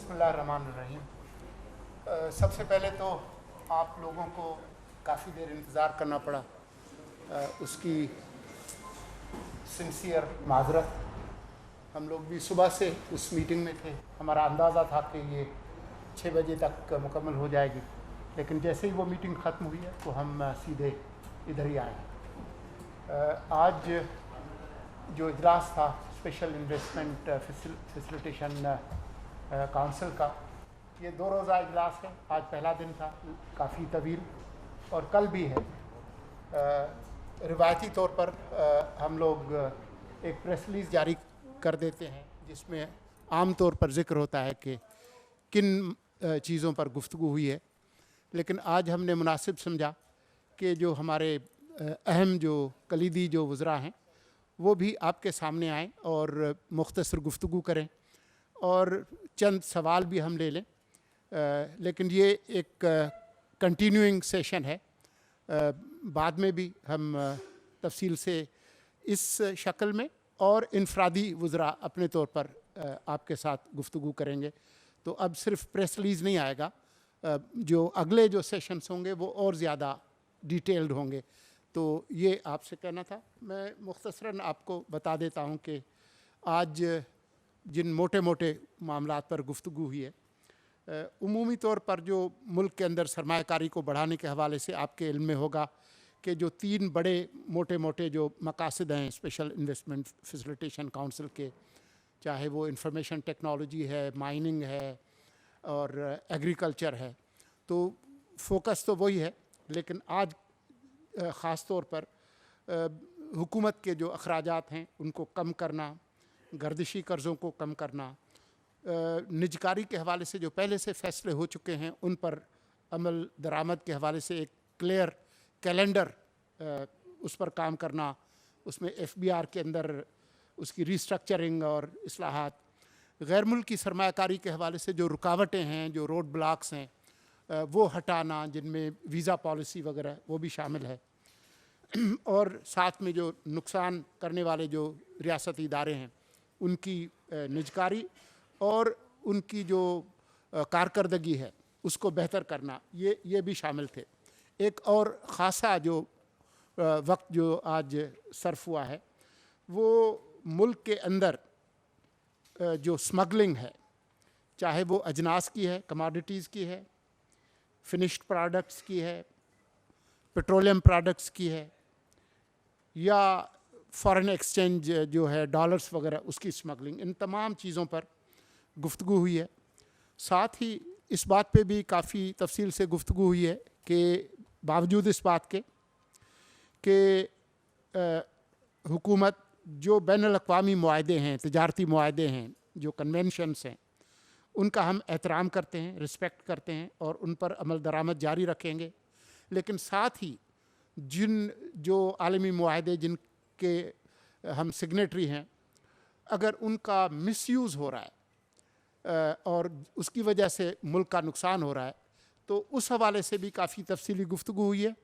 बिस्मिल्लाहिर्रहमानिर्रहीम। सबसे पहले तो आप लोगों को काफ़ी देर इंतज़ार करना पड़ा, उसकी सिंसियर माजरत। हम लोग भी सुबह से उस मीटिंग में थे, हमारा अंदाज़ा था कि ये 6 बजे तक मुकम्मल हो जाएगी, लेकिन जैसे ही वो मीटिंग ख़त्म हुई है तो हम सीधे इधर ही आए। आज जो इजलास था स्पेशल इन्वेस्टमेंट फैसिलिटेशन काउंसिल का, ये 2 रोज़ा इजलास है। आज पहला दिन था, काफ़ी तवील, और कल भी है। रिवायती तौर पर हम लोग एक प्रेस रिलीज़ जारी कर देते हैं जिसमें आम तौर पर ज़िक्र होता है कि किन चीज़ों पर गुफ्तगू हुई है, लेकिन आज हमने मुनासिब समझा कि जो हमारे अहम जो कलीदी जो वज़रा हैं वो भी आपके सामने आएँ और मुख्तसर गुफ्तगू करें, और चंद सवाल भी हम ले लें। लेकिन ये एक कंटिन्यूइंग सेशन है, बाद में भी हम तफसील से इस शक्ल में और इनफरादी वज़रा अपने तौर पर आपके साथ गुफ्तगू करेंगे। तो अब सिर्फ प्रेस रिलीज़ नहीं आएगा, जो अगले जो सेशंस होंगे वो और ज़्यादा डिटेल्ड होंगे। तो ये आपसे कहना था। मैं मुख्तसरन आपको बता देता हूँ कि आज जिन मोटे मोटे मामलात पर गुफ्तगू हुई है, उमूमी तौर पर जो मुल्क के अंदर सरमायाकारी को बढ़ाने के हवाले से आपके इल्म में होगा कि जो 3 बड़े मोटे मोटे जो मकासद हैं स्पेशल इन्वेस्टमेंट फैसिलिटेशन काउंसिल के, चाहे वो इंफॉर्मेशन टेक्नोलॉजी है, माइनिंग है और एग्रीकल्चर है, तो फोकस तो वही है। लेकिन आज ख़ास तौर पर हुकूमत के जो अखराजात हैं उनको कम करना, गर्दिशी कर्ज़ों को कम करना, निजकारी के हवाले से जो पहले से फ़ैसले हो चुके हैं उन पर अमल दरामद के हवाले से एक क्लियर कैलेंडर उस पर काम करना, उसमें FBR के अंदर उसकी रिस्ट्रक्चरिंग और इस्लाहात, गैर मुल्की सरमायाकारी के हवाले से जो रुकावटें हैं, जो रोड ब्लॉक्स हैं, वो हटाना, जिनमें वीज़ा पॉलिसी वगैरह वो भी शामिल है, और साथ में जो नुकसान करने वाले जो रियासती इदारे हैं उनकी निजकारी और उनकी जो कारकर्दगी है उसको बेहतर करना, ये भी शामिल थे। एक और ख़ासा जो वक्त जो आज सर्फ हुआ है वो मुल्क के अंदर जो स्मगलिंग है, चाहे वो अजनास की है, कमोडिटीज़ की है, फिनिश्ड प्रोडक्ट्स की है, पेट्रोलियम प्रोडक्ट्स की है, या फॉरेन एक्सचेंज जो है डॉलर्स वगैरह उसकी स्मगलिंग, इन तमाम चीज़ों पर गुफ्तगू हुई है। साथ ही इस बात पे भी काफ़ी तफसील से गुफ्तगू हुई है कि बावजूद इस बात के कि हुकूमत जो बैनुल-अक़वामी मुआहदे हैं, तिजारती मुआहदे हैं, जो कन्वेंशंस हैं, उनका हम एहतराम करते हैं, रिस्पेक्ट करते हैं और उन पर अमल दरामद जारी रखेंगे। लेकिन साथ ही जो आलमी मुआहदे जिनके हम सिग्नेटरी हैं, अगर उनका मिसयूज़ हो रहा है और उसकी वजह से मुल्क का नुकसान हो रहा है, तो उस हवाले से भी काफ़ी तफसीली गुफ्तगू हुई है,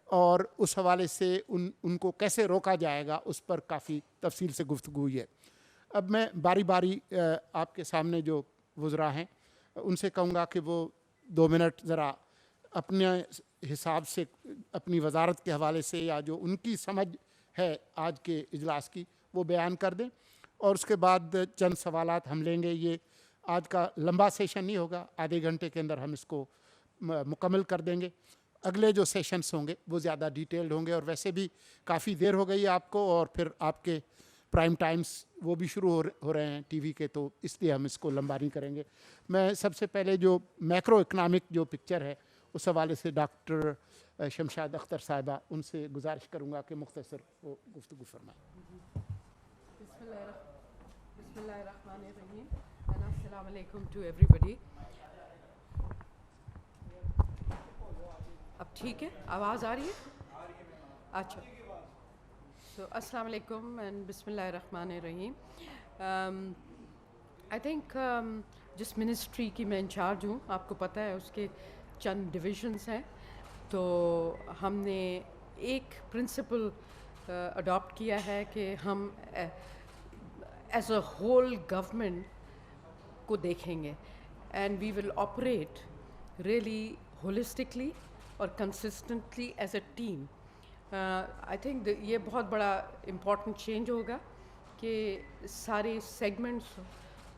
और उस हवाले से उनको कैसे रोका जाएगा उस पर काफ़ी तफसील से गुफ्तगू हुई है। अब मैं बारी बारी आपके सामने जो वज़रा हैं उनसे कहूँगा कि वो 2 मिनट ज़रा अपने हिसाब से अपनी वजारत के हवाले से या जो उनकी समझ है आज के इजलास की वो बयान कर दें, और उसके बाद चंद सवालात हम लेंगे। ये आज का लंबा सेशन नहीं होगा, आधे घंटे के अंदर हम इसको मुकम्मल कर देंगे। अगले जो सेशंस होंगे वो ज़्यादा डिटेल्ड होंगे, और वैसे भी काफ़ी देर हो गई है आपको, और फिर आपके प्राइम टाइम्स वो भी शुरू हो रहे हैं TV के, तो इसलिए हम इसको लंबा नहीं करेंगे। मैं सबसे पहले जो मैक्रो इकनॉमिक जो पिक्चर है उस हवाले से डॉक्टर शमशाद अख्तर साहिबा, उनसे गुजारिश करूँगा कि मुख्तसर वो गुफ्तगू फरमाएँ। बिस्मिल्लाहिर्रहमानिर्रहीम। अस्सलाम वालेकुम टू एवरीबॉडी। अब ठीक है, आवाज़ आ रही है? अच्छा, so अस्सलाम वालेकुम एंड बिस्मिल्लाहिर्रहमानिर्रहीम। आई थिंक जिस मिनिस्ट्री की मैं इंचार्ज हूँ, आपको पता है उसके चंद डिविजन्स हैं, तो हमने एक प्रिंसिपल अडॉप्ट किया है कि हम एज अ होल गवर्नमेंट को देखेंगे and we will operate really holistically or consistently as a team. I think that ये बहुत बड़ा important change होगा कि सारे segments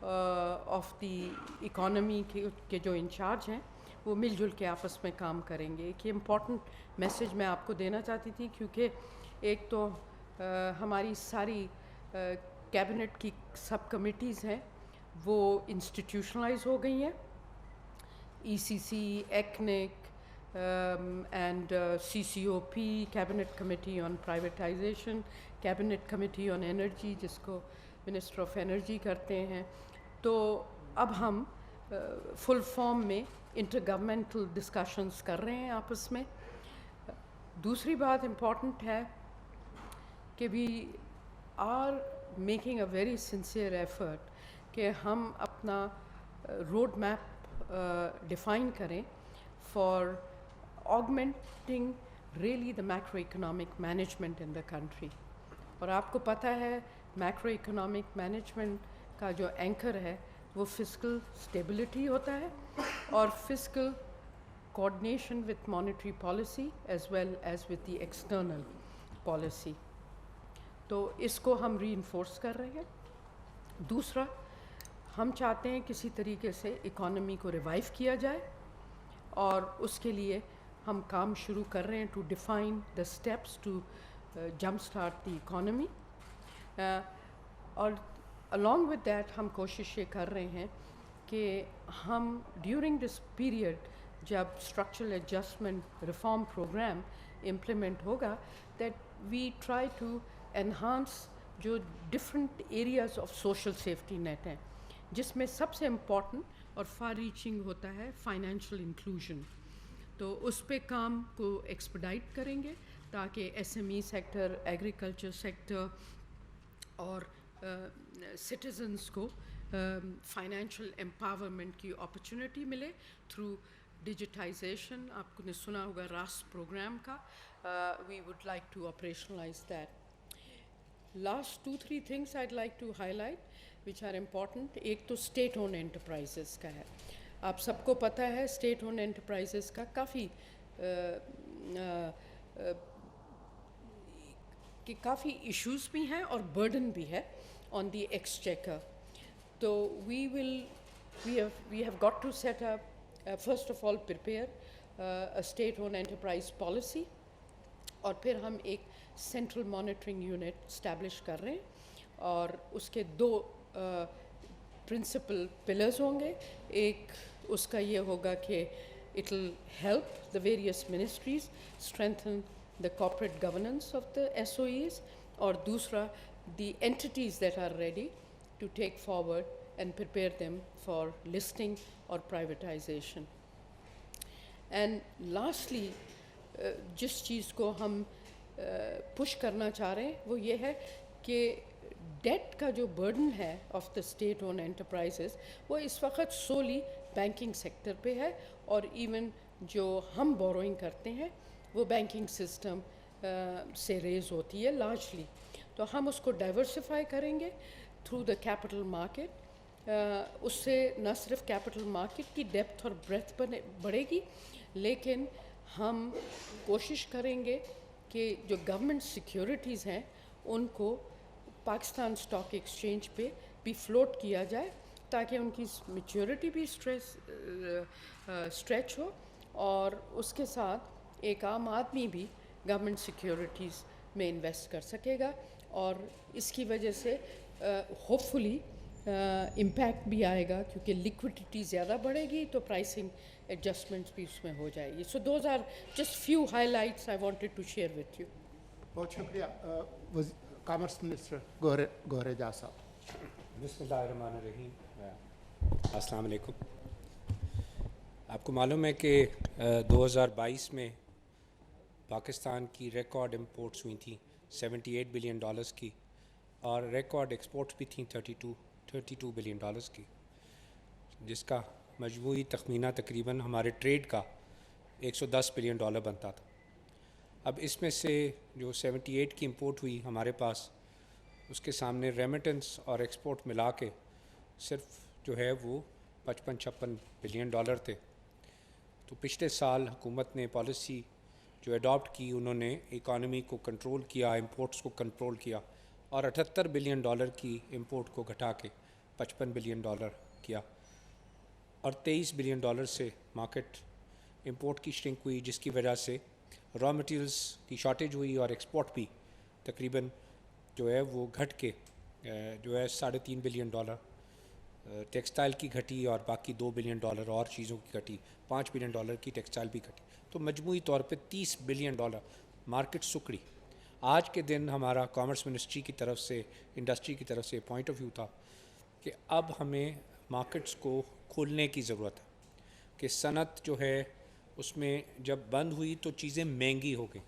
of the economy के जो इंचार्ज हैं वो मिलजुल के आपस में काम करेंगे. एक इम्पॉर्टेंट मैसेज मैं आपको देना चाहती थी, क्योंकि एक तो हमारी सारी कैबिनेट की सब कमिटीज़ हैं वो इंस्टीट्यूशनलाइज हो गई हैं. ECC, ECNIC and CCOP, Cabinet Committee on Privatization, Cabinet Committee on Energy जिसको Minister of Energy करते हैं. तो अब हम फुल फॉर्म में इंटरगवर्नमेंटल डिस्कशंस कर रहे हैं आपस में. दूसरी बात इम्पॉर्टेंट है कि we are making a very sincere effort कि हम अपना रोड मैप डिफ़ाइन करें for augmenting really the macro economic management in the country. और आपको पता है मैक्रो इकोनॉमिक मैनेजमेंट का जो एंकर है वो फिस्कल स्टेबिलिटी होता है और fiscal coordination with monetary policy as well as with the external policy. तो इसको हम रीइंफोर्स कर रहे हैं. दूसरा, हम चाहते हैं किसी तरीके से इकॉनमी को रिवाइव किया जाए और उसके लिए हम काम शुरू कर रहे हैं to define the steps to jump start the economy. और अलॉन्ग विद दैट हम कोशिश ये कर रहे हैं कि हम ड्यूरिंग दिस पीरियड जब structural adjustment reform programme implement होगा, that we try to enhance जो different areas of social safety net हैं, जिसमें सबसे इम्पॉर्टेंट और फार रीचिंग होता है फाइनेंशियल इंक्लूजन. तो उस पे काम को एक्सपेडाइट करेंगे ताकि SME सेक्टर, एग्रीकल्चर सेक्टर और सिटीजन्स को फाइनेंशियल एम्पावरमेंट की अपॉर्चुनिटी मिले थ्रू डिजिटाइजेशन. आपने सुना होगा रास्ट प्रोग्राम का. We would like to operationalise that. Last 2-3 things I'd like to highlight which are important. एक तो स्टेट ओन एंटरप्राइजेस का है. आप सबको पता है स्टेट ओन एंटरप्राइजेस का काफ़ी इश्यूज़ भी हैं और बर्डन भी है on the exchequer. So we have got to set up, first of all prepare a state-owned enterprise policy, और फिर हम एक central monitoring unit establish कर रहे हैं और उसके 2 principal pillars होंगे. एक उसका ये होगा कि it will help the various ministries strengthen the corporate governance of the SOEs, और दूसरा the entities that are ready to take forward and prepare them for listing or privatization. And lastly, जिस चीज़ को हम पुश करना चाह रहे हैं वो ये है कि डेट का जो बर्डन है of the state own enterprises वो इस वक्त सोली बैंकिंग सेक्टर पे है, और इवन जो हम बोरोइंग करते हैं वो बैंकिंग सिस्टम से रेज होती है लार्जली. तो हम उसको डाइवर्सिफाई करेंगे थ्रू द कैपिटल मार्केट. उससे न सिर्फ कैपिटल मार्केट की डेप्थ और ब्रेथ बढ़ेगी, लेकिन हम कोशिश करेंगे कि जो गवर्नमेंट सिक्योरिटीज़ हैं उनको पाकिस्तान स्टॉक एक्सचेंज पे भी फ्लोट किया जाए ताकि उनकी मैच्योरिटी भी स्ट्रेच हो, और उसके साथ एक आम आदमी भी गवर्नमेंट सिक्योरिटीज़ में इन्वेस्ट कर सकेगा. और इसकी वजह से होपफुली इम्पैक्ट भी आएगा, क्योंकि लिक्विडिटी ज़्यादा बढ़ेगी तो प्राइसिंग एडजस्टमेंट्स भी उसमें हो जाएगी. So those are just few highlights I wanted to share with you. बहुत शुक्रिया. कॉमर्स मिनिस्टर गौहर एजाज साहब. बिस्मिल्लाहिर्रहमानिर्रहीम. अस्सलाम वालेकुम. आपको मालूम है कि 2022 में पाकिस्तान की रिकॉर्ड इंपोर्ट्स हुई थी $78 बिलियन की, और रिकॉर्ड एक्सपोर्ट्स भी थी $32 बिलियन की, जिसका मजमूई तखमीना तकरीबन हमारे ट्रेड का $110 बिलियन बनता था. अब इसमें से जो 78 की इंपोर्ट हुई हमारे पास, उसके सामने रेमिटेंस और एक्सपोर्ट मिला के सिर्फ जो है वो 55-56 बिलियन डॉलर थे। तो पिछले साल हुकूमत ने पॉलिसी जो अडॉप्ट की, उन्होंने इकॉनमी को कंट्रोल किया, इंपोर्ट्स को कंट्रोल किया और 78 बिलियन डॉलर की इंपोर्ट को घटा के 55 बिलियन डॉलर किया और 23 बिलियन डॉलर से मार्केट इंपोर्ट की श्रिंक हुई, जिसकी वजह से रॉ मटेरियल्स की शॉर्टेज हुई और एक्सपोर्ट भी तकरीबन जो है वो घट के जो है 3.5 बिलियन डॉलर टेक्सटाइल की घटी और बाकी 2 बिलियन डॉलर और चीज़ों की घटी, 5 बिलियन डॉलर की टेक्सटाइल भी घटी। तो मजमूई तौर पे 30 बिलियन डॉलर मार्केट सुकड़ी। आज के दिन हमारा कॉमर्स मिनिस्ट्री की तरफ से, इंडस्ट्री की तरफ से पॉइंट ऑफ व्यू था कि अब हमें मार्केट्स को खोलने की ज़रूरत है, कि सनत जो है उसमें जब बंद हुई तो चीज़ें महंगी हो गई,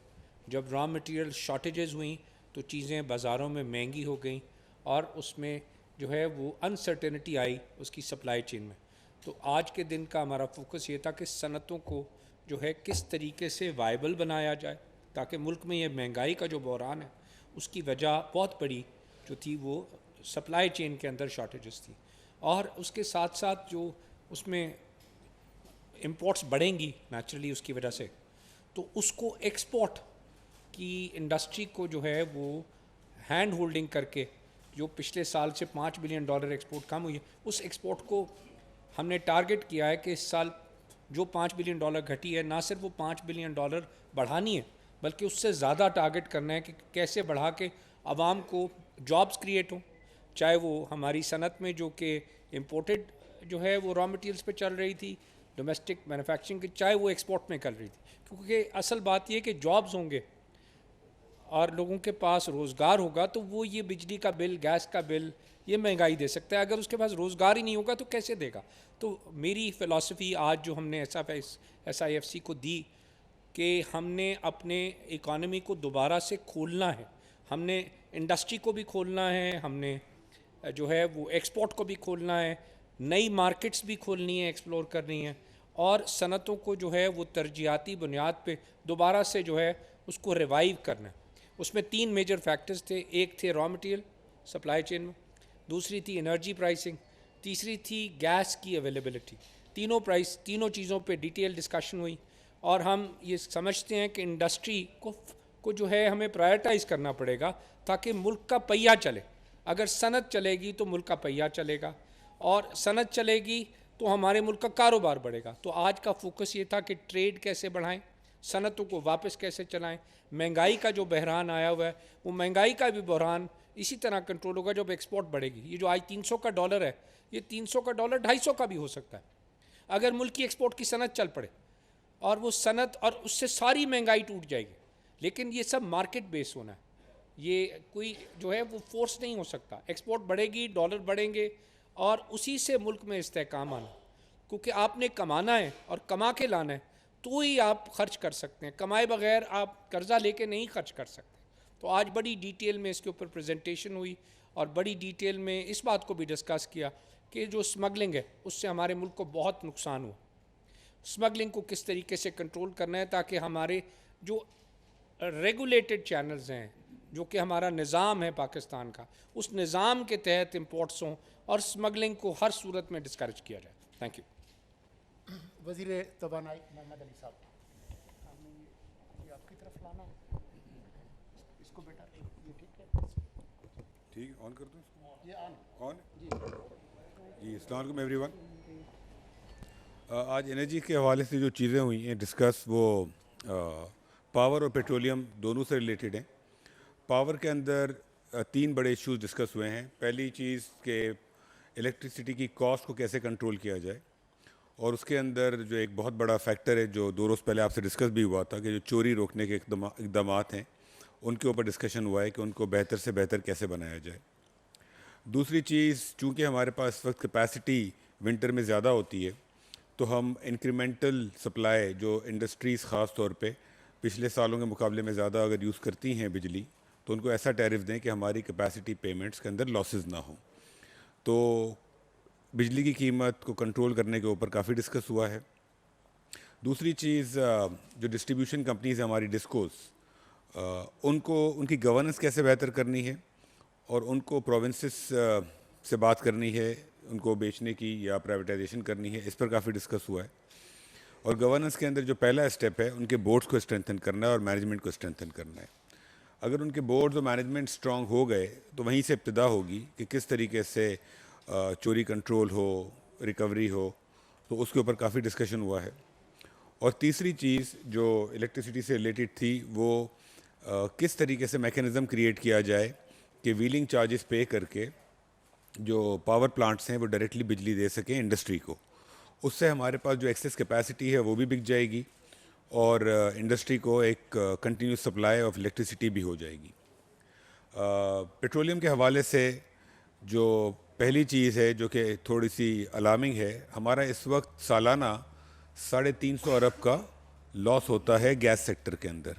जब रॉ मटेरियल शॉर्टेजेस हुई तो चीज़ें बाज़ारों में महंगी हो गई और उसमें जो है वो अनसर्टेनिटी आई उसकी सप्लाई चेन में। तो आज के दिन का हमारा फोकस ये था कि सनतों को जो है किस तरीके से वायबल बनाया जाए, ताकि मुल्क में ये महंगाई का जो बहरान है उसकी वजह बहुत बड़ी जो थी वो सप्लाई चेन के अंदर शॉर्टेजेस थी, और उसके साथ साथ जो उसमें इंपोर्ट्स बढ़ेंगी नेचुरली उसकी वजह से, तो उसको एक्सपोर्ट की इंडस्ट्री को जो है वो हैंड होल्डिंग करके, जो पिछले साल से 5 बिलियन डॉलर एक्सपोर्ट कम हुई है, उस एक्सपोर्ट को हमने टारगेट किया है कि इस साल जो 5 बिलियन डॉलर घटी है, ना सिर्फ वो 5 बिलियन डॉलर बढ़ानी है बल्कि उससे ज़्यादा टारगेट करना है कि कैसे बढ़ा के आवाम को जॉब्स क्रिएट हों, चाहे वो हमारी सनत में जो कि इम्पोर्टेड जो है वो रॉ मटेरियल्स पे चल रही थी, डोमेस्टिक मैन्युफैक्चरिंग की, चाहे वो एक्सपोर्ट में कर रही थी। क्योंकि असल बात ये कि जॉब्स होंगे और लोगों के पास रोज़गार होगा तो वो ये बिजली का बिल, गैस का बिल, ये महंगाई दे सकता है। अगर उसके पास रोज़गार ही नहीं होगा तो कैसे देगा? तो मेरी फ़िलासफ़ी आज जो हमने SIFC को दी कि हमने अपने इकॉनमी को दोबारा से खोलना है, हमने इंडस्ट्री को भी खोलना है, हमने जो है वो एक्सपोर्ट को भी खोलना है, नई मार्केट्स भी खोलनी है, एक्सप्लोर करनी है, और सनतों को जो है वो तरजीहाती बुनियाद पे दोबारा से जो है उसको रिवाइव करना है। उसमें 3 मेजर फैक्टर्स थे। एक थे रॉ मटेरियल सप्लाई चेन में, दूसरी थी एनर्जी प्राइसिंग, तीसरी थी गैस की अवेलेबिलिटी। तीनों चीज़ों पे डिटेल डिस्कशन हुई और हम ये समझते हैं कि इंडस्ट्री को जो है हमें प्रायोरिटाइज़ करना पड़ेगा ताकि मुल्क का पहिया चले। अगर सनत चलेगी तो मुल्क का पहिया चलेगा, और सनत चलेगी तो हमारे मुल्क का कारोबार बढ़ेगा। तो आज का फोकस ये था कि ट्रेड कैसे बढ़ाएं, सनतों को वापस कैसे चलाएं। महंगाई का जो बहरान आया हुआ है, वो महंगाई का भी बहरान इसी तरह कंट्रोल होगा जब एक्सपोर्ट बढ़ेगी। ये जो आज 300 का डॉलर है, ये 300 का डॉलर 250 का भी हो सकता है अगर मुल्क की एक्सपोर्ट की सनत चल पड़े, और वो सनत, और उससे सारी महंगाई टूट जाएगी। लेकिन ये सब मार्केट बेस होना है, ये कोई जो है वो फोर्स नहीं हो सकता। एक्सपोर्ट बढ़ेगी, डॉलर बढ़ेंगे, और उसी से मुल्क में इस्तेहकाम आना, क्योंकि आपने कमाना है और कमा के लाना है तो ही आप खर्च कर सकते हैं। कमाए बगैर आप कर्ज़ा लेके नहीं खर्च कर सकते। तो आज बड़ी डिटेल में इसके ऊपर प्रेजेंटेशन हुई और बड़ी डिटेल में इस बात को भी डिस्कस किया कि जो स्मगलिंग है उससे हमारे मुल्क को बहुत नुकसान हुआ। स्मगलिंग को किस तरीके से कंट्रोल करना है ताकि हमारे जो रेगुलेटेड चैनल्स हैं, जो कि हमारा निज़ाम है पाकिस्तान का, उस निज़ाम के तहत इंपोर्ट्स हों और स्मगलिंग को हर सूरत में डिस्करेज किया जाए। Thank you. वज़ीर तवानाई मोहम्मद अली साहब, ये आपकी तरफ लाना है इसको बेटा, ये ठीक है? ठीक, ऑन कर दूँ इसको? ये ऑन जी। अस्सलाम वालेकुम एवरीवन। आज एनर्जी के हवाले से जो चीज़ें हुई हैं डिस्कस, वो पावर और पेट्रोलियम दोनों से रिलेटेड हैं। पावर के अंदर 3 बड़े इश्यूज डिस्कस हुए हैं। पहली चीज़ कि इलेक्ट्रिसिटी की कॉस्ट को कैसे कंट्रोल किया जाए, और उसके अंदर जो एक बहुत बड़ा फैक्टर है जो 2 रोज़ पहले आपसे डिस्कस भी हुआ था कि जो चोरी रोकने के इक़दामात हैं उनके ऊपर डिस्कशन हुआ है कि उनको बेहतर से बेहतर कैसे बनाया जाए। दूसरी चीज़, चूँकि हमारे पास वक्त कैपेसिटी विंटर में ज़्यादा होती है, तो हम इंक्रीमेंटल सप्लाई जो इंडस्ट्रीज़ ख़ास तौर पे पिछले सालों के मुकाबले में ज़्यादा अगर यूज़ करती हैं बिजली, तो उनको ऐसा टैरिफ दें कि हमारी कैपेसिटी पेमेंट्स के अंदर लॉसेस ना हो। तो बिजली की कीमत को कंट्रोल करने के ऊपर काफ़ी डिस्कस हुआ है। दूसरी चीज़, जो डिस्ट्रीब्यूशन कंपनीज़ हैं हमारी डिस्कोस, उनको उनकी गवर्नेंस कैसे बेहतर करनी है, और उनको प्रोविंसेस से बात करनी है ان کو بیچنے کی یا پرائیویٹائزیشن کرنی ہے، اس پر کافی ڈسکس ہوا ہے. اور گورننس کے اندر جو پہلا اسٹیپ ہے ان کے بورڈز کو اسٹرینتھن کرنا ہے اور مینجمنٹ کو اسٹرینتھن کرنا ہے. اگر ان کے بورڈز اور مینجمنٹ اسٹرانگ ہو گئے تو وہیں سے ابتدا ہوگی کہ کس طریقے سے چوری کنٹرول ہو، ریکوری ہو. تو اس کے اوپر کافی ڈسکشن ہوا ہے. اور تیسری چیز جو الیکٹریسٹی سے ریلیٹڈ تھی وہ کس طریقے سے میکینزم کریٹ کیا جائے کہ ویلنگ چارجز پے کر کے جو پاور پلانٹس ہیں وہ ڈائریکٹلی بجلی دے سکیں انڈسٹری کو. اس سے ہمارے پاس جو ایکسیس کیپیسٹی ہے وہ بھی بک جائے گی اور انڈسٹری کو ایک کنٹینیوس سپلائی آف الیکٹریسٹی بھی ہو جائے گی. پیٹرولیم کے حوالے سے جو پہلی چیز ہے جو کہ تھوڑی سی الارمنگ ہے، ہمارا اس وقت سالانہ 350 ارب کا لاس ہوتا ہے گیس سیکٹر کے اندر.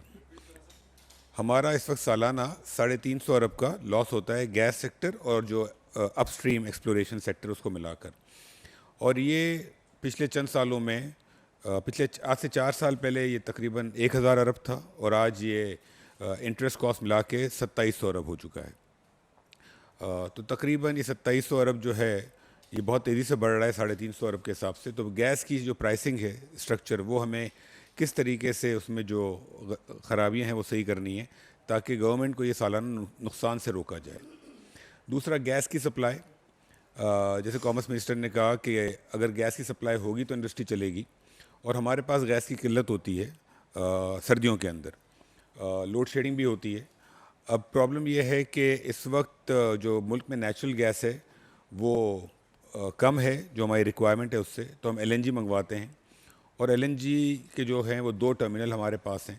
ہمارا اس وقت سالانہ 350 ارب کا لاس ہوتا ہے گیس سیکٹر اور جو اپ اسٹریم ایکسپلوریشن سیکٹر اس کو ملا کر. اور یہ پچھلے چند سالوں میں آج سے 4 سال پہلے یہ تقریباً 1000 ارب تھا اور آج یہ انٹرسٹ کاسٹ ملا کے 2700 ارب ہو چکا ہے. تو تقریباً یہ 2700 ارب جو ہے یہ بہت تیزی سے بڑھ رہا ہے 350 ارب کے حساب سے. تو گیس کی جو پرائسنگ ہے اسٹرکچر وہ ہمیں کس طریقے سے اس میں جو خرابیاں ہیں وہ صحیح کرنی ہے تاکہ گورنمنٹ کو یہ سالانہ نقصان سے روکا جائے. دوسرا گیس کی سپلائی، جیسے کامرس منسٹر نے کہا کہ اگر گیس کی سپلائی ہوگی تو انڈسٹری چلے گی. اور ہمارے پاس گیس کی قلت ہوتی ہے سردیوں کے اندر، لوڈ شیڈنگ بھی ہوتی ہے. اب پرابلم یہ ہے کہ اس وقت جو ملک میں نیچرل گیس ہے وہ کم ہے جو ہماری ریکوائرمنٹ ہے اس سے، تو ہم LNG منگواتے ہیں. اور LNG کے جو ہیں وہ 2 ٹرمینل ہمارے پاس ہیں،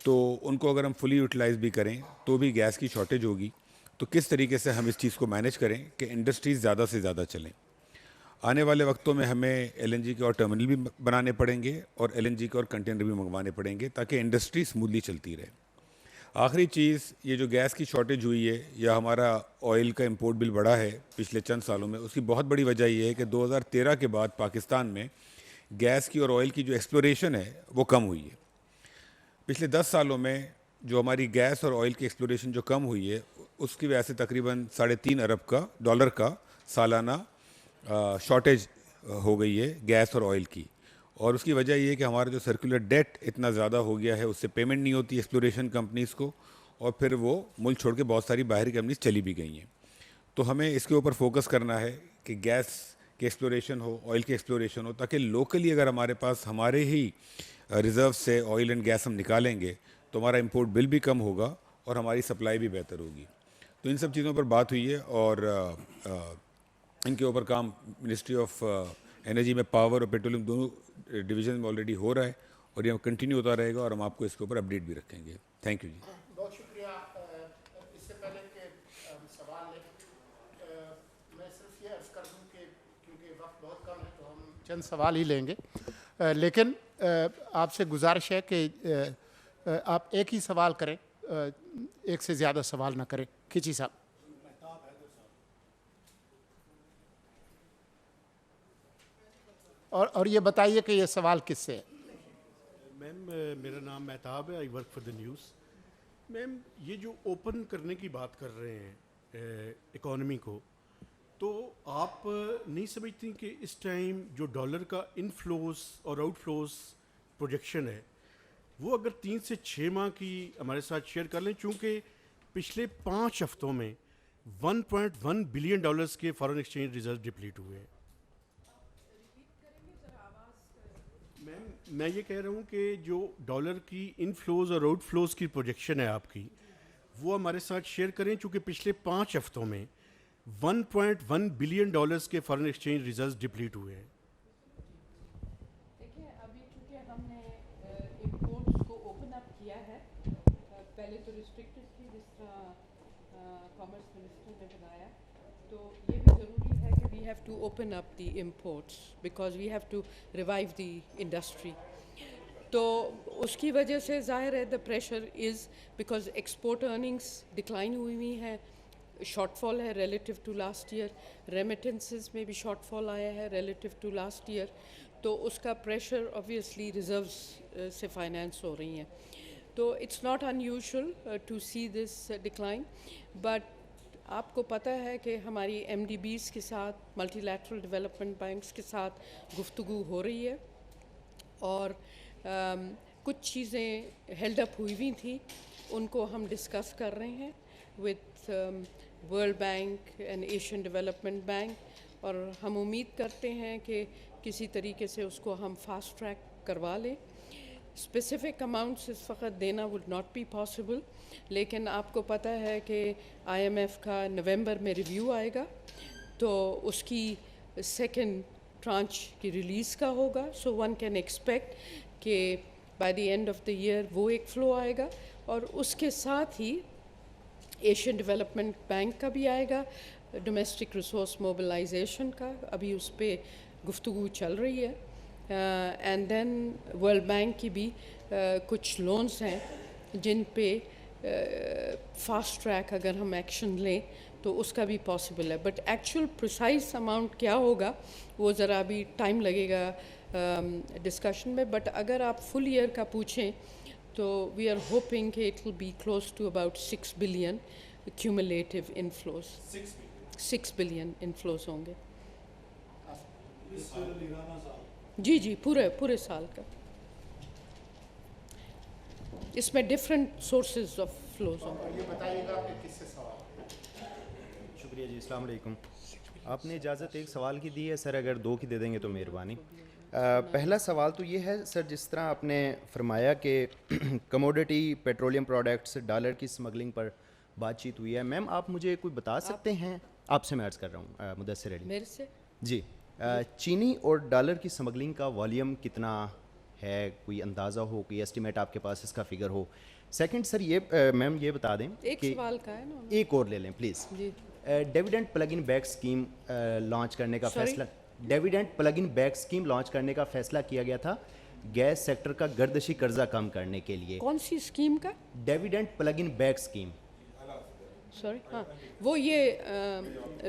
تو ان کو اگر ہم فلی یوٹیلائز بھی کریں تو بھی گیس کی شارٹیج ہوگی. تو کس طریقے سے ہم اس چیز کو مینیج کریں کہ انڈسٹریز زیادہ سے زیادہ چلیں. آنے والے وقتوں میں ہمیں LNG کے اور ٹرمینل بھی بنانے پڑیں گے اور LNG کے اور کنٹینر بھی منگوانے پڑیں گے تاکہ انڈسٹری اسموتھلی چلتی رہے. آخری چیز، یہ جو گیس کی شارٹیج ہوئی ہے یا ہمارا آئل کا امپورٹ بل بڑھا ہے پچھلے چند سالوں میں، اس کی بہت بڑی وجہ یہ ہے کہ 2013 کے بعد پاکستان میں گیس کی اور آئل کی جو ایکسپلوریشن ہے وہ کم ہوئی ہے. پچھلے 10 سالوں میں جو ہماری گیس اور آئل کی ایکسپلوریشن جو کم ہوئی ہے اس کی وجہ سے تقریباً 3.5 ارب ڈالر کا سالانہ شارٹیج ہو گئی ہے گیس اور آئل کی. اور اس کی وجہ یہ ہے کہ ہمارا جو سرکولر ڈیٹ اتنا زیادہ ہو گیا ہے، اس سے پیمنٹ نہیں ہوتی ایکسپلوریشن کمپنیز کو، اور پھر وہ ملک چھوڑ کے بہت ساری باہری کمپنیز چلی بھی گئی ہیں. تو ہمیں اس کے اوپر فوکس کرنا ہے کہ گیس کی ایکسپلوریشن ہو، آئل کی ایکسپلوریشن ہو، تاکہ لوکلی اگر ہمارے پاس ہمارے ہی ریزرو سے آئل اینڈ گیس ہم نکالیں گے تو ہمارا امپورٹ بل بھی کم ہوگا اور ہماری سپلائی بھی بہتر ہوگی. تو ان سب چیزوں پر بات ہوئی ہے اور ان کے اوپر کام منسٹری آف انرجی میں پاور اور پیٹرولیم دونوں ڈویژن میں آلریڈی ہو رہا ہے اور یہ کنٹینیو ہوتا رہے گا اور ہم آپ کو اس کے اوپر اپڈیٹ بھی رکھیں گے. تھینک یو جی. بہت شکریہ. اس سے پہلے کہ سوال لیں، میں صرف یہ عرض کر دوں کہ کیونکہ وقت بہت کم ہے تو ہم چند سوال ہی لیں گے، لیکن آپ سے گزارش ہے کہ آپ ایک ہی سوال کریں، ایک سے زیادہ سوال نہ کریں. کھچی صاحب. اور یہ بتائیے کہ یہ سوال کس سے ہے؟ میم میرا نام مہتاب ہے، I work for the news. Ma'am یہ جو اوپن کرنے کی بات کر رہے ہیں اکانومی کو، تو آپ نہیں سمجھتی کہ اس ٹائم جو ڈالر کا ان فلوز اور آؤٹ فلوز پروجیکشن ہے وہ اگر 3 سے 6 ماہ کی ہمارے ساتھ شیئر کر لیں، چونکہ پچھلے 5 ہفتوں میں $1.1 بلین کے فارن ایکسچینج ریزرو ڈپلیٹ ہوئے ہیں. میم میں یہ کہہ رہا ہوں کہ جو ڈالر کی ان فلوز اور آؤٹ فلوز کی پروجیکشن ہے آپ کی، وہ ہمارے ساتھ شیئر کریں، چونکہ پچھلے 5 ہفتوں میں $1.1 بلین کے فارن ایکسچینج ریزرو ڈپلیٹ ہوئے ہیں. دیکھیں ابھی چونکہ ہم نے امپورٹس کو اوپن اپ کیا ہے، پہلے تو ریسٹرکٹڈ تھی جس طرح کامرس منسٹر نے بتایا، تو یہ بھی ضروری ہے کہ we have to open up the imports because we have to revive the industry. تو اس کی وجہ سے ظاہر ہے the pressure is because export earnings decline ہوئی ہیں، شارٹ فال ہے relative to last year, remittances میں بھی شارٹ فال آیا ہے ریلیٹیو ٹو لاسٹ ایئر، تو اس کا پریشر آبویسلی ریزروز سے فائنینس ہو رہی ہیں. تو it's not unusual to see this decline, but آپ کو پتہ ہے کہ ہماری MDBs کے ساتھ ملٹی لیٹرل ڈیولپمنٹ بینکس کے ساتھ گفتگو ہو رہی ہے اور کچھ چیزیں ہیلڈ اپ ہوئی ہوئی تھیں، ان کو ہم ڈسکس کر رہے ہیں with world bank and Asian development bank, اور ہم امید کرتے ہیں کہ کسی طریقے سے اس کو ہم فاسٹ ٹریک کروا لیں. اسپیسیفک اماؤنٹس اس وقت دینا وڈ ناٹ بی پاسبل، لیکن آپ کو پتہ ہے کہ IMF کا نومبر میں ریویو آئے گا تو اس کی سیکنڈ ٹرانچ کی ریلیز کا ہوگا. سو ون کین ایکسپیکٹ کہ by the end of the year وہ ایک فلو آئے گا، اور اس کے ساتھ ہی ایشین ڈیولپمنٹ بینک کا بھی آئے گا، ڈومیسٹک ریسورس موبلائزیشن کا ابھی اس پہ گفتگو چل رہی ہے. اینڈ دین ورلڈ بینک کی بھی کچھ لونز ہیں جن پہ فاسٹ ٹریک اگر ہم ایکشن لیں تو اس کا بھی پاسبل ہے. بٹ ایکچوئل پریسائز اماؤنٹ کیا ہوگا وہ ذرا بھی ٹائم لگے گا ڈسکشن میں. بٹ اگر آپ فل ایئر کا پوچھیں تو وی آر ہوپنگ کہ it will be close to about 6 billion cumulative inflows. 6 billion inflows ہوں گے. جی پورے سال کا. اس میں ڈفرینٹ سورسز آف فلوز ہوں گے. یہ بتائیے گا کہ کس سے سوال. شکریہ جی. السلام علیکم. آپ نے اجازت ایک سوال کی دی ہے سر، اگر 2 کی دے دیں گے تو مہربانی. پہلا سوال تو یہ ہے سر، جس طرح آپ نے فرمایا کہ کموڈٹی پیٹرولیم پروڈکٹس ڈالر کی سمگلنگ پر بات چیت ہوئی ہے، میم آپ مجھے کوئی بتا سکتے ہیں، آپ سے میں عرض کر رہا ہوں مدثر علی. میرے سے جی چینی اور ڈالر کی سمگلنگ کا والیوم کتنا ہے، کوئی اندازہ ہو، کوئی ایسٹیمیٹ آپ کے پاس اس کا فگر ہو. سیکنڈ سر یہ میم یہ بتا دیں ایک کہ سوال کا ہے نا. ایک اور لے لیں پلیز. جی dividend plug in back scheme launch کرنے کا فیصلہ، dividend plug in back scheme launch کرنے کا فیصلہ کیا گیا تھا گیس سیکٹر کا گردشی قرضہ کم کرنے کے لیے. کون سی اسکیم کا؟ Dividend plug in back scheme. Sorry ہاں وہ یہ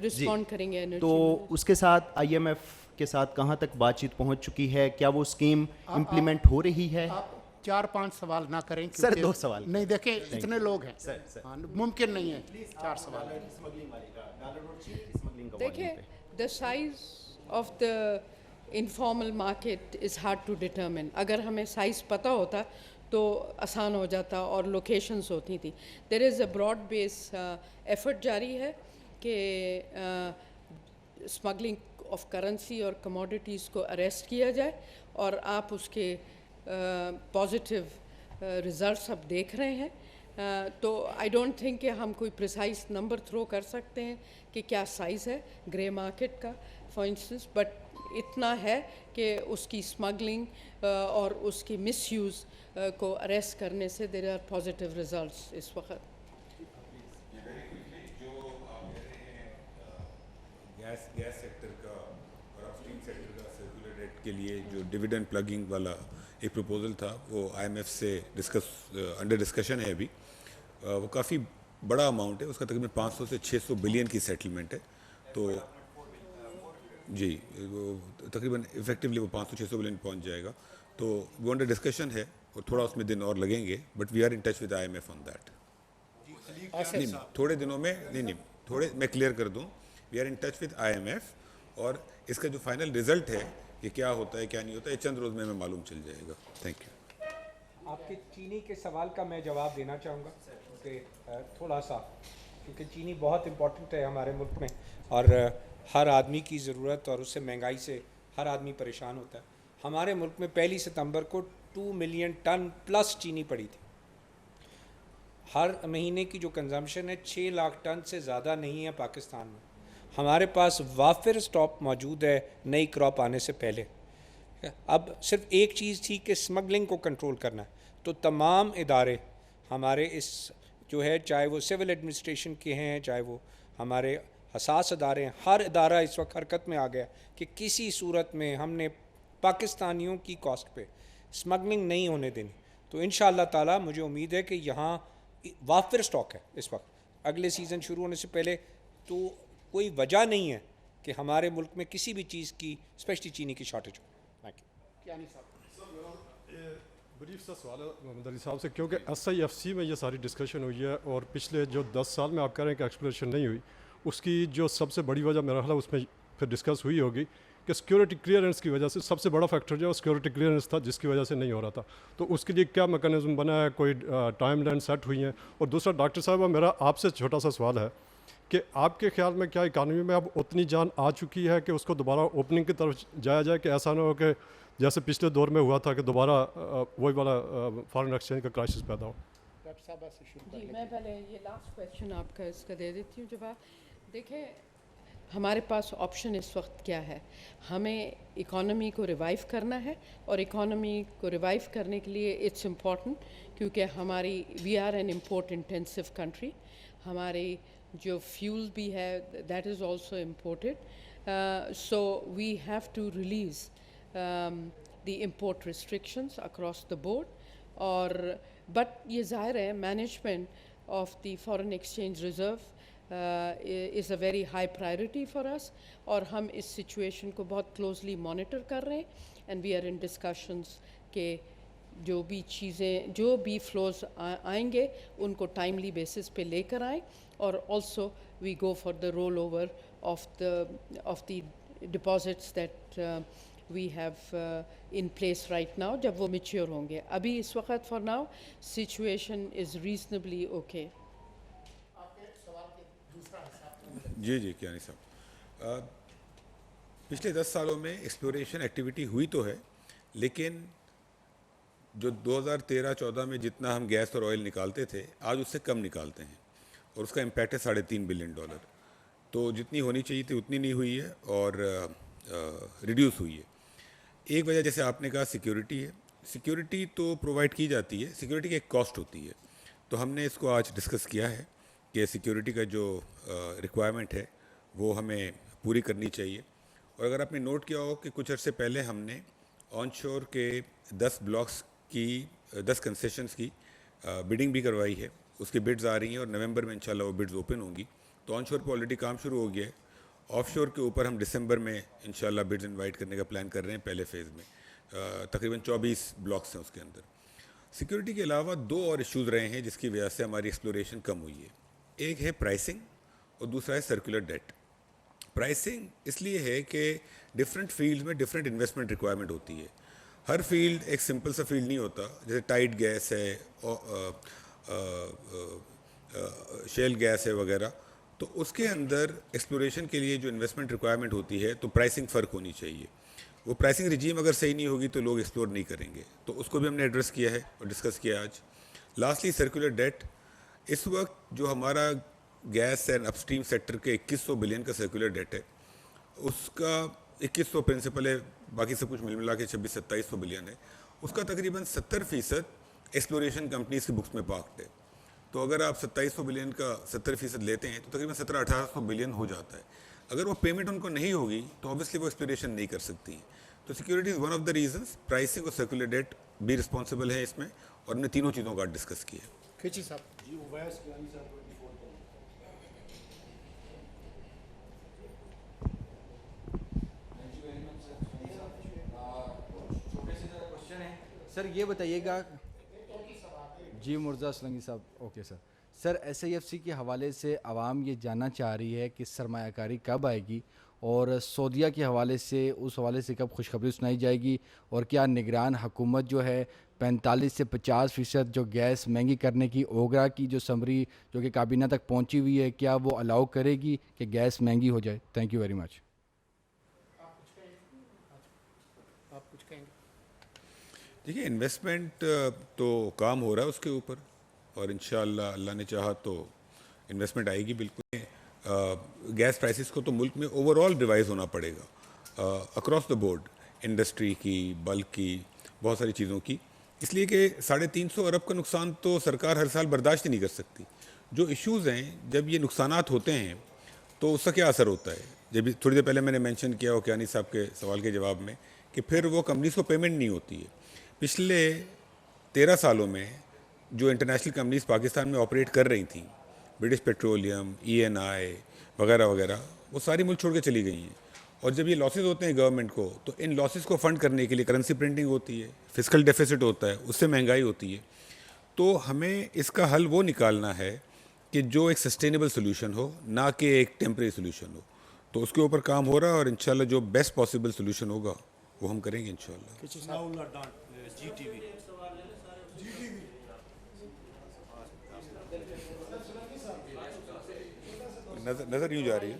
رسپونڈ کریں گے. تو اس کے ساتھ IMF کے ساتھ کہاں تک بات چیت پہنچ چکی ہے؟ کیا وہ اسکیم امپلیمنٹ ہو رہی ہے؟ آپ 4-5 سوال نہ کریں سر 2 سوال نہیں. دیکھیں اتنے لوگ ہیں، ممکن نہیں ہے 4 سوال. دیکھیں the size of the informal market is hard to determine. اگر ہمیں سائز پتہ ہوتا تو آسان ہو جاتا اور لوکیشنز ہوتی تھیں. دیر از اے براڈ بیس ایفرٹ جاری ہے کہ اسمگلنگ آف کرنسی اور کموڈیٹیز کو اریسٹ کیا جائے، اور آپ اس کے پازیٹیو ریزلٹس اب دیکھ رہے ہیں. تو آئی ڈونٹ تھنک کہ ہم کوئی پریسائز نمبر تھرو کر سکتے ہیں کہ کیا سائز ہے گرے مارکیٹ کا فار انسٹنس، بٹ اتنا ہے کہ اس کی اسمگلنگ اور اس کی مس یوز کو اریسٹ کرنے سے دیر آر پازیٹیو ریزلٹس اس وقت. گیس سیکٹر کا اور اپ اسٹریم سیکٹر کا سرکولر ریٹ کے لیے جو ڈویڈنڈ پلگنگ والا ایک پروپوزل تھا وہ IMF سے انڈر ڈسکشن ہے ابھی. وہ کافی بڑا اماؤنٹ ہے، اس کا تقریباً 500 سے 600 بلین کی سیٹلمنٹ ہے. تو جی وہ تقریباً افیکٹولی وہ 500-600 بلین پہنچ جائے گا. تو وہ انڈر ڈسکشن ہے اور تھوڑا اس میں دن اور لگیں گے، but we are in touch with IMF on that. نہیں تھوڑے دنوں میں نہیں تھوڑے میں کلیئر کر دوں، we are in touch with IMF، اور اس کا جو فائنل رزلٹ ہے کہ کیا ہوتا ہے کیا نہیں ہوتا ہے چند روز میں ہمیں معلوم چل جائے گا. Thank you. آپ کے چینی کے سوال کا میں جواب دینا چاہوں گا کہ تھوڑا سا، کیونکہ چینی بہت امپورٹنٹ ہے ہمارے ملک میں اور ہر آدمی کی ضرورت، اور اس سے مہنگائی سے ہر آدمی پریشان ہوتا ہے. ہمارے ملک میں 1 ستمبر کو 2 ملین ٹن پلس چینی پڑی تھی. ہر مہینے کی جو کنزمپشن ہے 6 لاکھ ٹن سے زیادہ نہیں ہے پاکستان میں. ہمارے پاس وافر سٹاک موجود ہے نئی کراپ آنے سے پہلے. اب صرف ایک چیز تھی کہ اسمگلنگ کو کنٹرول کرنا ہے. تو تمام ادارے ہمارے اس جو ہے، چاہے وہ سول ایڈمنسٹریشن کے ہیں، چاہے وہ ہمارے حساس ادارے ہیں، ہر ادارہ اس وقت حرکت میں آ گیا کہ کسی صورت میں ہم نے پاکستانیوں کی کاسٹ پہ اسمگلنگ نہیں ہونے دینی. تو انشاءاللہ تعالی مجھے امید ہے کہ یہاں وافر سٹاک ہے اس وقت اگلے سیزن شروع ہونے سے پہلے. تو کوئی وجہ نہیں ہے کہ ہمارے ملک میں کسی بھی چیز کی اسپیشلی چینی کی شارٹیج ہو. बरीफ सा सवाल है मोहम्मद अली साहब से, क्योंकि SIFC में ये सारी डिस्कशन हुई है और पिछले जो 10 साल में आप कह रहे हैं कि एक्सप्लोरेशन नहीं हुई, उसकी जो सबसे बड़ी वजह मेरा ख्याल है उसमें फिर डिस्कस हुई होगी कि सिक्योरिटी क्लियरेंस की वजह से सबसे बड़ा फैक्टर जो है सिक्योरिटी क्लियरेंस था, जिसकी वजह से नहीं हो रहा था। तो उसके लिए क्या मैकेनिज्म बना है, कोई टाइम लाइन सेट हुई है? और दूसरा डॉक्टर साहब मेरा आपसे छोटा सा सवाल है कि आपके ख्याल में क्या इकानमी में अब उतनी जान आ चुकी है कि उसको दोबारा ओपनिंग की तरफ जाया जाए, कि ऐसा ना हो कि जैसे पिछले दौर में हुआ था कि दोबारा वही वाला फॉरेन एक्सचेंज का क्राइसिस पैदा हो? डॉक्टर साहब से शुरू कर जी, लेते मैं पहले ये लास्ट क्वेश्चन आपका इसका दे देती हूँ जवाब। देखें, हमारे पास ऑप्शन इस वक्त क्या है, हमें इकोनॉमी को रिवाइव करना है, और इकोनॉमी को रिवाइव करने के लिए इट्स इम्पॉर्टेंट, क्योंकि हमारी we are an import intensive country, हमारी जो फ्यूल भी है that is also imported, so we have to release the import restrictions across the board, और but ये ज़ाहिर है management of the foreign exchange reserve is a very high priority for us, और हम इस situation को बहुत closely monitor कर रहे हैं, and we are in discussions के जो भी चीज़ें जो भी flows आएंगे उनको timely basis पे लेकर आएं, और also we go for the rollover of the deposits that we have in place right now, जब वो mature होंगे। अभी इस वक्त for now situation is reasonably okay। जी जी क्या नहीं साहब, पिछले 10 सालों में एक्सप्लोरेशन एक्टिविटी हुई तो है, लेकिन जो 2013-14 में जितना हम गैस और ऑयल निकालते थे आज उससे कम निकालते हैं, और उसका इम्पैक्ट है $3.5 बिलियन। तो जितनी होनी चाहिए थी उतनी नहीं हुई है और रिड्यूस हुई है। एक वजह जैसे आपने कहा सिक्योरिटी है, सिक्योरिटी तो प्रोवाइड की जाती है, सिक्योरिटी की एक कॉस्ट होती है, तो हमने इसको आज डिस्कस किया है कि सिक्योरिटी का जो रिक्वायरमेंट है वो हमें पूरी करनी चाहिए। और अगर आपने नोट किया हो कि कुछ अर्से पहले हमने ऑनशोर के 10 ब्लॉक्स की 10 कंसेशंस की बिडिंग भी करवाई है, उसकी बिड्स आ रही हैं और नवंबर में इंशाल्लाह वो बिड्स ओपन होंगी। तो ऑनशोर पर ऑलरेडी काम शुरू हो गया है, ऑफशोर के ऊपर हम दिसंबर में इंशाल्लाह बिड्स इनवाइट करने का प्लान कर रहे हैं पहले फेज़ में। तकरीबन 24 ब्लॉक्स हैं उसके अंदर। सिक्योरिटी के अलावा 2 और इश्यूज़ रहे हैं जिसकी वजह से हमारी एक्सप्लोरेशन कम हुई है। एक है प्राइसिंग और दूसरा है सर्कुलर डेट। प्राइसिंग इसलिए है कि डिफरेंट फील्ड में डिफरेंट इन्वेस्टमेंट रिक्वायरमेंट होती है। हर फील्ड एक सिंपल सा फील्ड नहीं होता, जैसे टाइट गैस है, शेल गैस है वगैरह, तो उसके अंदर एक्सप्लोरेशन के लिए जो इन्वेस्टमेंट रिक्वायरमेंट होती है तो प्राइसिंग फ़र्क होनी चाहिए। वो प्राइसिंग रिजीम अगर सही नहीं होगी तो लोग एक्सप्लोर नहीं करेंगे, तो उसको भी हमने एड्रेस किया है और डिस्कस किया आज। लास्टली सर्कुलर डेट, इस वक्त जो हमारा गैस एंड अपस्ट्रीम सेक्टर के 2100 बिलियन का सर्कुलर डेट है, उसका 2100 प्रिंसिपल है, बाकी सब कुछ मिल मिला के 2600-2700 बिलियन है, उसका तकरीबन 70% एक्सप्लोरेशन कंपनीज की बुक्स में पार्क्ड है। तो अगर आप 2700 बिलियन का 70% लेते हैं तो तकरीबन 1700-1800 बिलियन हो जाता है। अगर वो पेमेंट उनको नहीं होगी तो ऑब्वियसली वो एक्सप्लोरेशन नहीं कर सकती हैं। तो security is one of the reasons, pricing और सर्कुलर डेट भी रिस्पॉन्सिबल है इसमें, और हमने तीनों चीज़ों का डिस्कस किया है। खिची साहब। सर ये बताइएगा जी, मुर्जा सलंगी साहब, ओके सर। सर SIFC के हवाले से आवाम ये जानना चाह रही है कि सरमायाकारी कब आएगी, और सऊदीया के हवाले से उस हवाले से कब खुशखबरी सुनाई जाएगी, और क्या निगरान हुकूमत जो है 45 से 50% जो गैस महंगी करने की ओगरा की जो समरी जो कि काबीना तक पहुंची हुई है, क्या वो अलाउ करेगी कि गैस महंगी हो जाए? Thank you very much. आप कुछ कहेंगे? देखिए, इन्वेस्टमेंट तो काम हो रहा है उसके ऊपर, और इंशाअल्लाह अल्लाह ने चाहा तो इन्वेस्टमेंट आएगी बिल्कुल। गैस प्राइसेस को तो मुल्क में ओवरऑल रिवाइज होना पड़ेगा अक्रॉस द बोर्ड, इंडस्ट्री की, बल्क की, बहुत सारी चीज़ों की, इसलिए कि 350 अरब का नुकसान तो सरकार हर साल बर्दाश्त ही नहीं कर सकती। जो इश्यूज़ हैं, जब ये नुकसानात होते हैं तो उसका क्या असर होता है, जब थोड़ी देर पहले मैंने मेंशन किया ओकियानी साहब के सवाल के जवाब में कि फिर वो कंपनीज़ को पेमेंट नहीं होती है। पिछले 13 सालों में जो इंटरनेशनल कंपनीज़ पाकिस्तान में ऑपरेट कर रही थी, ब्रिटिश पेट्रोलियम, ENI वगैरह वगैरह, वो सारी मुल्क छोड़ के चली गई हैं, اور جب یہ لاسز ہوتے ہیں گورنمنٹ کو تو ان لاسز کو فنڈ کرنے کے لیے کرنسی پرنٹنگ ہوتی ہے, فسکل ڈیفیسٹ ہوتا ہے, اس سے مہنگائی ہوتی ہے. تو ہمیں اس کا حل وہ نکالنا ہے کہ جو ایک سسٹینیبل سولوشن ہو, نہ کہ ایک ٹیمپریری سولوشن ہو. تو اس کے اوپر کام ہو رہا ہے اور انشاءاللہ جو بیسٹ پاسبل سولوشن ہوگا وہ ہم کریں گے انشاءاللہ. نظر یوں جا رہی ہے.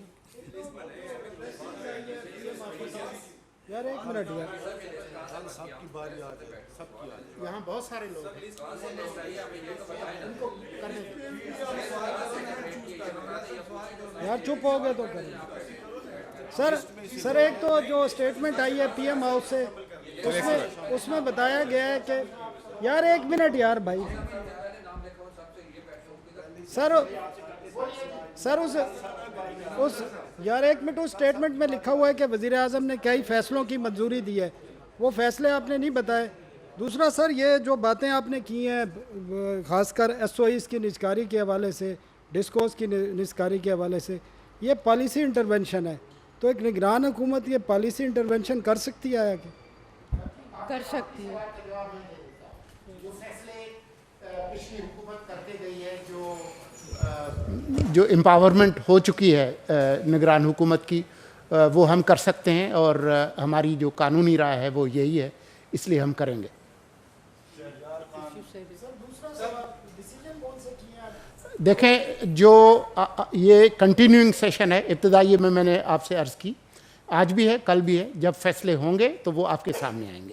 یار ایک منٹ یار, یہاں بہت سارے لوگ ہیں. یار چپ ہو گئے تو کریں. سر ایک تو جو اسٹیٹمنٹ آئی ہے پی ایم ہاؤس سے, اس میں بتایا گیا ہے کہ یار ایک منٹ یار بھائی, سر اس یار ایک منٹ, اس اسٹیٹمنٹ میں لکھا ہوا ہے کہ وزیر اعظم نے کئی فیصلوں کی منظوری دی ہے, وہ فیصلے آپ نے نہیں بتائے. دوسرا سر, یہ جو باتیں آپ نے کی ہیں خاص کر ایس او ایز کی نجکاری کے حوالے سے, ڈسکوز کی نجکاری کے حوالے سے, یہ پالیسی انٹرونشن ہے. تو ایک نگران حکومت یہ پالیسی انٹرونشن کر سکتی ہے کہ کر سکتی ہے؟ جو فیصلے پچھلی حکومت کرتے گئی ہے, جو امپاورمنٹ ہو چکی ہے نگران حکومت کی, وہ ہم کر سکتے ہیں, اور ہماری جو قانونی رائے ہے وہ یہی ہے, اس لیے ہم کریں گے. دیکھیں, جو یہ کنٹینیوئنگ سیشن ہے, ابتدائی میں نے آپ سے عرض کی, آج بھی ہے, کل بھی ہے. جب فیصلے ہوں گے تو وہ آپ کے سامنے آئیں گے.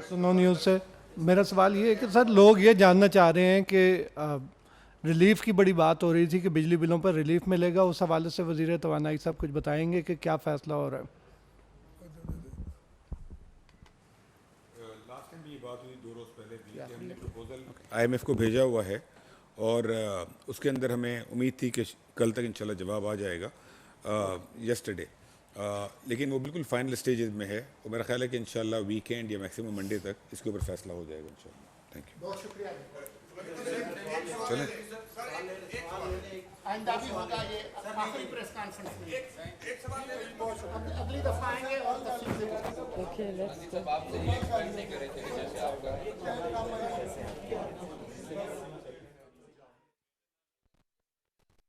سنو نیوز سے میرا سوال یہ ہے کہ سر لوگ یہ جاننا چاہ رہے ہیں کہ ریلیف کی بڑی بات ہو رہی تھی کہ بجلی بلوں پر ریلیف ملے گا, اس حوالے سے وزیر توانائی صاحب کچھ بتائیں گے کہ کیا فیصلہ ہو رہا ہے؟ لاسٹ ٹائم بھی یہ بات ہوئی 2 روز پہلے بھی کہ ہم نے پروپوزل آئی ایم ایف کو بھیجا ہوا ہے, اور اس کے اندر ہمیں امید تھی کہ کل تک انشاءاللہ جواب آ جائے گا, یسٹرڈے. لیکن وہ بالکل فائنل اسٹیجز میں ہے, اور میرا خیال ہے کہ انشاءاللہ ویکینڈ یا میکسیمم منڈے تک اس کے اوپر فیصلہ ہو جائے گا انشاءاللہ. Thank you. بہت شکریہ. چلیں آئندہ بھی ہوگا یہ آخری پریس کانفرنس میں. اگلی دفعہ آئیں گے اور تفصیل سے. Okay, let's go.